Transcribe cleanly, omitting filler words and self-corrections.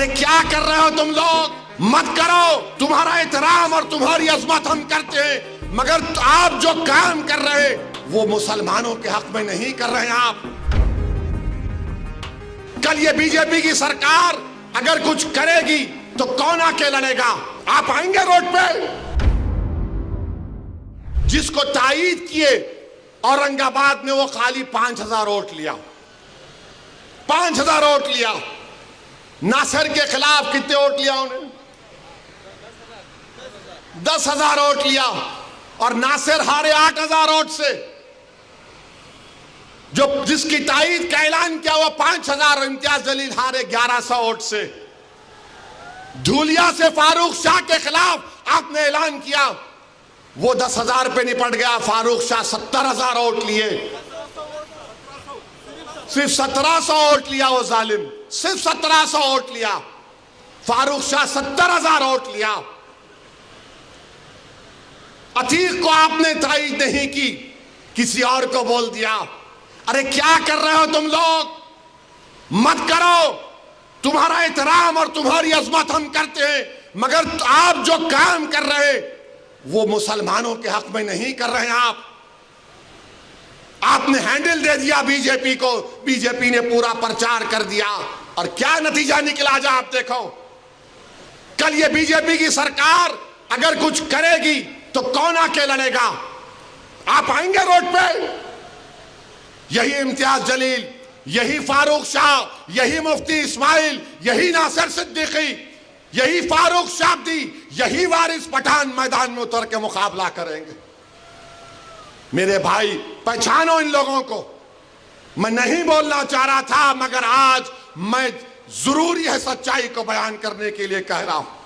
क्या कर रहे हो तुम लोग? मत करो। तुम्हारा एहतराम और तुम्हारी अजमत हम करते हैं, मगर आप जो काम कर रहे वो मुसलमानों के हक में नहीं कर रहे हैं आप। कल ये बीजेपी की सरकार अगर कुछ करेगी तो कौन आके लड़ेगा? आप आएंगे रोड पे? जिसको तायीद किए औरंगाबाद में वो खाली 5000 वोट लिया, 5000 वोट लिया। नासिर के खिलाफ कितने वोट लिया उन्होंने? 10,000 वोट लिया। और नासिर हारे 8,000 वोट से। जो जिसकी तायीद का ऐलान किया हुआ 5,000, इम्तियाज जलील हारे 1100 वोट से। धूलिया से फारूक शाह के खिलाफ आपने ऐलान किया, वो 10,000 पे निपट गया। फारूक शाह 70,000 वोट लिए, सिर्फ 1700 वोट लिया वो जालिम, सिर्फ 1700 वोट लिया। फारूक शाह 70,000 वोट लिया। अतीक को आपने तायीद नहीं की, किसी और को बोल दिया। अरे क्या कर रहे हो तुम लोग? मत करो। तुम्हारा एहतराम और तुम्हारी अजमत हम करते हैं, मगर आप जो काम कर रहे वो मुसलमानों के हक में नहीं कर रहे हैं। आपने हैंडल दे दिया बीजेपी को, बीजेपी ने पूरा प्रचार कर दिया और क्या नतीजा निकला जा आप देखो। कल ये बीजेपी की सरकार अगर कुछ करेगी तो कौन आके लड़ेगा? आप आएंगे रोड पे? यही इम्तियाज जलील, यही फारूक शाह, यही मुफ्ती इस्माइल, यही नासिर सिद्दीकी, यही फारूक शाब्दी, यही वारिस पठान मैदान में उतर के मुकाबला करेंगे। मेरे भाई पहचानो इन लोगों को। मैं नहीं बोलना चाह रहा था, मगर आज मैं जरूरी है सच्चाई को बयान करने के लिए कह रहा हूं।